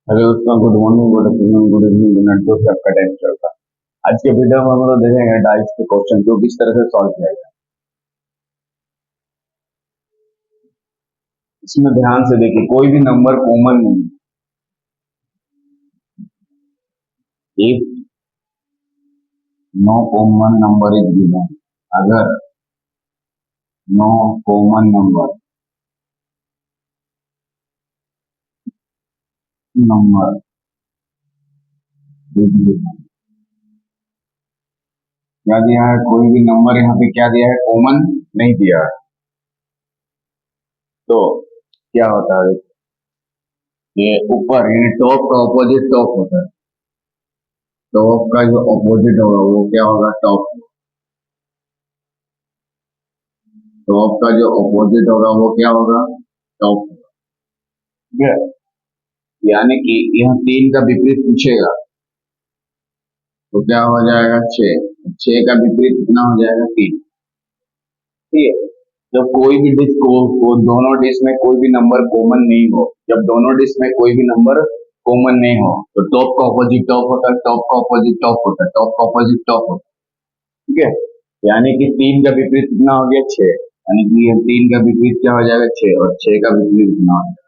Hello दोस्तों, good morning, good afternoon, good evening, good night. जो आपका टाइम चलता है। आज के वीडियो में हम लोग देखेंगे डाइस के क्वेश्चन को किस तरह से सॉल्व किया जाए। इसमें ध्यान से देखिए, कोई भी नंबर कॉमन नहीं। If no common number is given, अगर no common number number is given, क्या दिया है? कोई भी नंबर यहाँ पे क्या दिया है? कॉमन नहीं दिया है। तो क्या होता है? ये ऊपर यानी टॉप का ऑपोजिट टॉप होता है। टॉप का जो ऑपोजिट होगा वो क्या होगा? टॉप। टॉप का जो ऑपोजिट होगा वो क्या होगा? टॉप। ठीक है, यानी कि यह 3 का विपरीत पूछेगा तो क्या हो जाएगा? 6। 6 का विपरीत कितना हो जाएगा? 3। ठीक है, जब कोई भी डिश को दोनों डिश में कोई भी नंबर कॉमन नहीं हो, जब दोनों डिश में कोई भी नंबर कॉमन नहीं हो तो टॉप का ऑपोजिट टॉप होता है, टॉप का ऑपोजिट टॉप होता है, टॉप का ऑपोजिट टॉप होता है। ठीक है, यानी कि 3 का विपरीत कितना हो गया? 6। यानी कि ये 3 का विपरीत क्या हो जाएगा? 6, और 6 का विपरीत कितना हो जाएगा?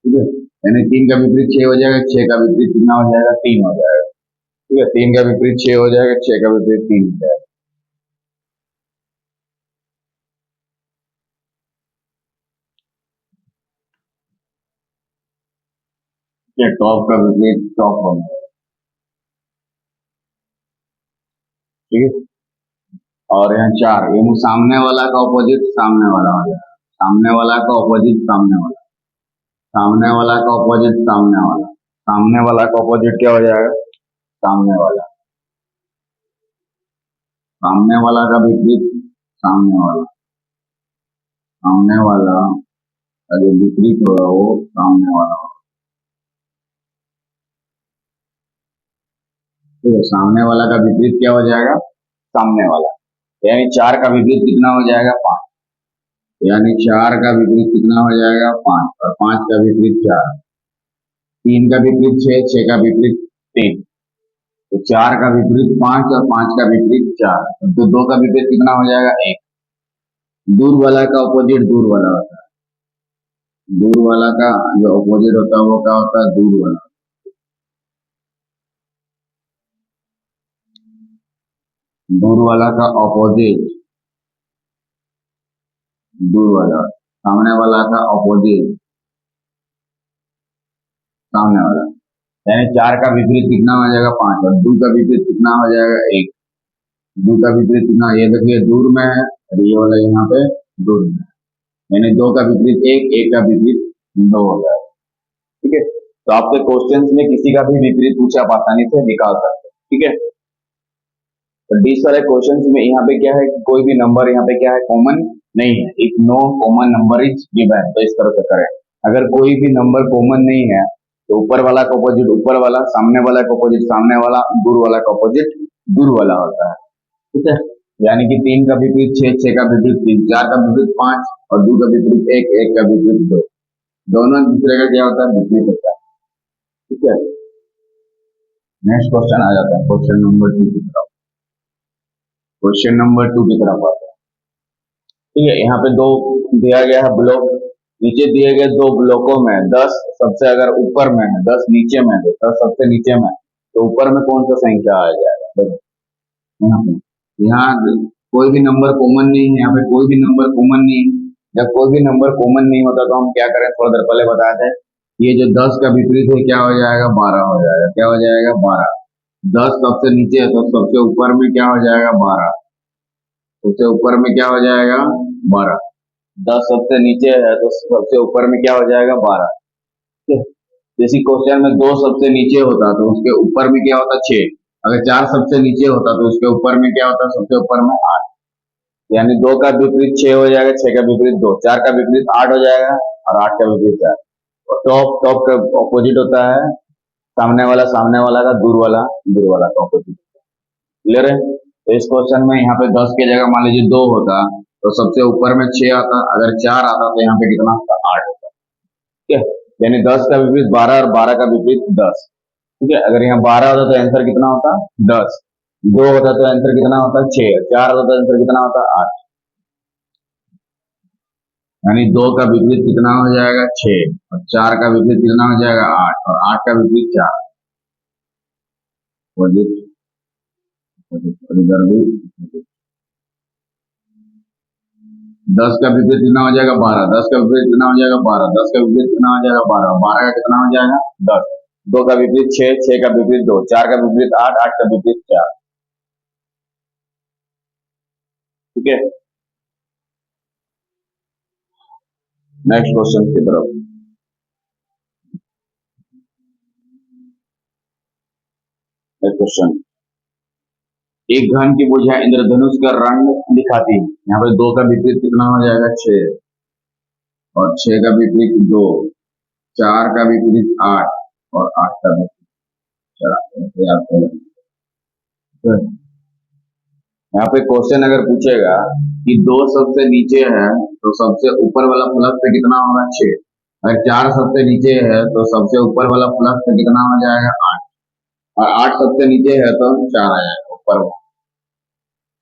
ठीक है, यानी 3 का विपरीत 6 हो जाएगा, 6 का विपरीत कितना हो जाएगा? 3 हो जाएगा। ठीक है, 3 का विपरीत 6 हो जाएगा, 6 का विपरीत 3 हो जाएगा। ये टॉप का विपरीत टॉप हो जाएगा। ठीक है, और यहाँ 4, यानी सामने वाला का ऑपोजिट सामने वाला हो जाएगा, सामने वाला का ऑपोजिट सामने वाला, सामने वाला का ऑपोजिट सामने वाला, सामने वाला का ऑपोजिट क्या हो जाएगा? सामने वाला, सामने वाला का विपरीत सामने वाला, सामने वाला का जो विपरीत होगा वो सामने वाला होगा। ठीक है, सामने वाला का विपरीत क्या हो जाएगा? सामने वाला, यानी 4 का विपरीत कितना हो जाएगा? 5। यानी 4 का विपरीत कितना हो जाएगा? 5, और 5 का विपरीत 4। 3 का विपरीत 6, 6 का विपरीत 3। तो 4 का विपरीत 5 और 5 का विपरीत 4, तो 2 का विपरीत कितना हो जाएगा? 1। दूर वाला का ऑपोजिट दूर वाला होता है, दूर वाला का जो ऑपोजिट होता है वो क्या होता है? दूर वाला। दूर वाला का ऑपोजिट दूर वाला, सामने वाला का ऑपोजिट सामने वाला। यानी 4 का विपरीत कितना हो जाएगा? 5, और 2 का विपरीत कितना हो जाएगा? 1। 2 का विपरीत कितना? ये देखिए दूर में है, और ये वाला यहाँ पे दूर में है। यानी 2 का विपरीत 1, 1 का विपरीत 2 हो जाएगा। ठीक है, तो आपके क्वेश्चंस में किसी का भी विपरीत पूछे आप आसानी से निकाल सकते हैं। ठीक है, तो डी वाले क्वेश्चंस में यहाँ पे क्या है कि कोई भी नंबर यहाँ पे क्या है? कॉमन नहीं है। If no common number is given, तो इस तरह से करें। अगर कोई भी नंबर कॉमन नहीं है तो ऊपर वाला का ऑपोजिट ऊपर वाला, सामने वाला का ऑपोजिट सामने वाला, दूर वाला का ऑपोजिट दूर वाला होता है। ठीक है, यानी कि 3 का विपरीत 6, 6 का विपरीत 3, 4 का विपरीत 5, और 2 का विपरीत 1, 1 का विपरीत 2। दोनों दूसरे का क्या होता है? विपरीत होता है। ठीक है, नेक्स्ट क्वेश्चन आ जाता है क्वेश्चन नंबर 2 की तरफ। क्वेश्चन नंबर 2 की तरफ आता है। ठीक है, यहाँ पे दो दिया गया है ब्लॉक, नीचे दिए गए 2 ब्लॉकों में 10 सबसे अगर ऊपर में है, 10 नीचे में है, 10 सबसे नीचे में, तो ऊपर में कौन सा संख्या आ जाएगा? देखो यहाँ पे, यहाँ कोई भी नंबर कॉमन नहीं है, यहाँ पे कोई भी नंबर कॉमन नहीं है। जब कोई भी नंबर कॉमन नहीं होता तो हम क्या करें? थोड़ा देर पहले बताया था, ये जो 10 का विपरीत है क्या हो जाएगा? 12 हो जाएगा। क्या हो जाएगा? 12। 10 सबसे नीचे है तो सबसे ऊपर में क्या हो जाएगा? 12। सबसे ऊपर में क्या हो जाएगा 12। 10 सबसे नीचे है तो सबसे ऊपर में क्या हो जाएगा 12। ठीक है। जैसे क्वेश्चन में 2 सबसे नीचे होता तो उसके ऊपर में क्या होता 6। अगर 4 सबसे नीचे होता तो उसके ऊपर में क्या होता सबसे ऊपर में 8। यानी 2 का विपरीत 6 हो जाएगा, 6 का विपरीत 2, 4 का विपरीत 8 हो जाएगा और 8 का विपरीत 4। और टॉप टॉप का ऑपोजिट होता है सामने वाला का दूर वाला का ऑपोजिट। क्लियर है। तो इस क्वेश्चन में यहाँ पे 10 की जगह मान लीजिए 2 होता तो सबसे ऊपर में 6 आता, अगर 4 आता तो यहाँ पे कितना होता 8 होता। ठीक है। यानी 10 का विपरीत 12 और 12 का विपरीत 10। ठीक है। अगर यहाँ 12 होता तो आंसर कितना होता 10, 2 होता तो आंसर कितना होता 6, 4 होता तो आंसर कितना होता 8। यानी 2 का विपरीत कितना हो जाएगा 6 और 4 का विपरीत कितना हो जाएगा 8 और 8 का विपरीत 4। ऑपोजिट ऑपोजिट और इधर भी opposite। 10 का विपरीत कितना हो जाएगा 12, 10 का विपरीत कितना हो जाएगा 12, 10 का विपरीत कितना हो जाएगा 12, 12 का कितना हो जाएगा 10, 2 का विपरीत 6, 6 का विपरीत 2, 4 का विपरीत 8, 8 का विपरीत 4। ठीक है। नेक्स्ट क्वेश्चन की तरफ। नेक्स्ट क्वेश्चन, एक घन की भुजा इंद्रधनुष का रंग दिखाती है। यहाँ पे 2 का विपरीत कितना हो जाएगा 6 और 6 का विपरीत 2, 4 का विपरीत 8 और 8 का विपरीत 4। याद करें। यहाँ पे क्वेश्चन अगर पूछेगा कि 2 सबसे नीचे है तो सबसे ऊपर वाला प्लस से कितना होगा 6। अगर 4 सबसे नीचे है तो सबसे ऊपर वाला प्लस से कितना हो जाएगा 8 और 8 सबसे नीचे है तो 4 आ जाएगा ऊपर में।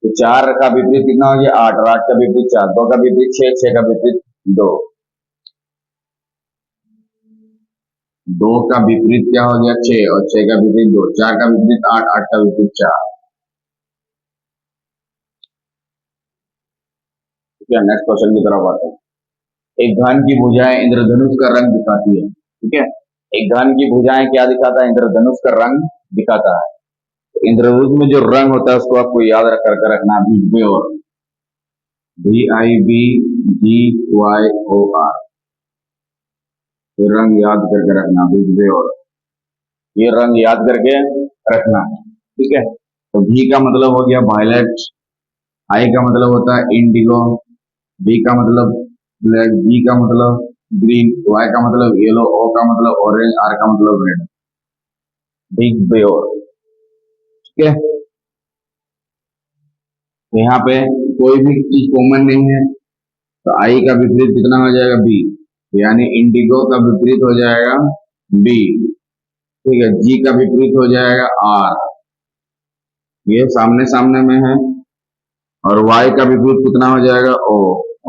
तो 4 का विपरीत कितना हो गया 8 और 8 का विपरीत 4, 2 का विपरीत 6, 6 का विपरीत 2। 2 का विपरीत क्या हो गया 6 और 6 का विपरीत 2, 4 का विपरीत 8, 8 का विपरीत 4। ठीक है। नेक्स्ट क्वेश्चन की तरफ आते हैं। एक घन की भुजाएं इंद्रधनुष का रंग दिखाती है। ठीक है। एक घन की भुजाएं क्या दिखाता है इंद्रधनुष का रंग दिखाता है। तो इंद्रधनुष में जो रंग होता है उसको आपको याद करके रखना VIBGYOR। ये रंग याद करके रखना VIBGYOR, ये रंग याद करके रखना। ठीक है। तो V का मतलब हो गया वायलेट, I का मतलब होता है इंडिगो, B का मतलब ब्लैक, G का मतलब ग्रीन, Y का मतलब येलो, O का मतलब ऑरेंज, R का मतलब रेड। Big bear. ठीक है। तो यहाँ पे कोई भी चीज कॉमन नहीं है तो I का विपरीत कितना हो जाएगा B, यानी इंडिगो का विपरीत हो जाएगा B। ठीक है। G का विपरीत हो जाएगा R, ये सामने सामने में है, और Y का विपरीत कितना हो जाएगा O,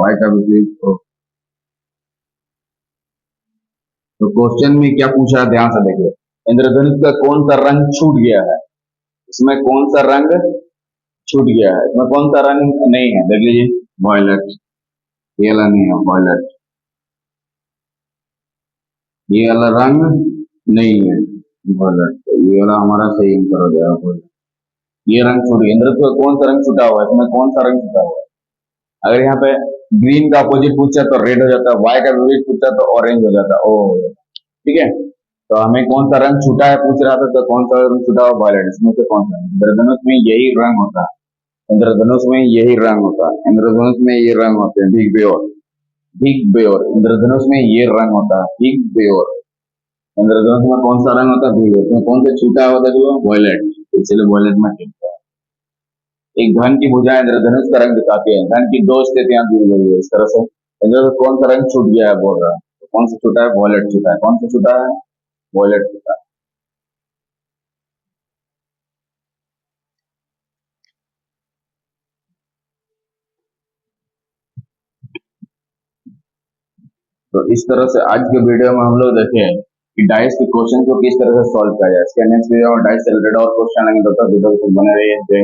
Y का विपरीत O। तो क्वेश्चन में क्या पूछा है ध्यान से देखिए, इंद्रधनुष का कौन सा रंग छूट गया है। इसमें कौन सा रंग छूट गया है, इसमें कौन सा रंग नहीं है, देख लीजिए वॉयलेट, ये वाला नहीं है वॉयलेट, ये वाला रंग नहीं है वॉयलेट, तो ये वाला हमारा सही आंसर हो जाएगा वॉयलेट। ये रंग छूट गया। इंद्रधनुष का कौन सा रंग छूटा हुआ है, इसमें कौन सा रंग छूटा हुआ है। अगर यहाँ पे ग्रीन का अपोजिट पूछा तो रेड हो जाता है, वाई का विपरीत पूछा तो ऑरेंज हो जाता है, ओ हो जाता है। ठीक है। तो हमें कौन सा रंग छूटा है पूछ रहा था, तो कौन सा रंग छूटा हुआ वॉयलेट, इसमें से कौन सा। इंद्रधनुष में यही रंग होता है, इंद्रधनुष में यही रंग होता है, इंद्रधनुष में ये रंग होते हैं बिग बेयर, बिग बेयर। इंद्रधनुष में ये रंग होता है बिग बेयर। इंद्रधनुष में कौन सा रंग होता है बिग बेयर, इसमें कौन सा छूटा होता है जो वॉयलेट, इसलिए वॉयलेट में टिकता है। एक घन की भुजा इंद्रधनुष का रंग दिखाती है। घन की 2 स्थितियां दी गई है इस तरह से। इंद्रधनुष कौन सा रंग छूट गया है बोल रहा है, तो कौन सा छूटा है वॉयलेट छूटा है, कौन सा छूटा है वॉयलेट छूटा है। तो इस तरह से आज के वीडियो में हम लोग देखें कि डाइस के क्वेश्चन को किस तरह से सॉल्व किया जाए। इसके नेक्स्ट वीडियो में डाइस से रिलेटेड और क्वेश्चन आएंगे, तब तक वीडियो को बने रहिए।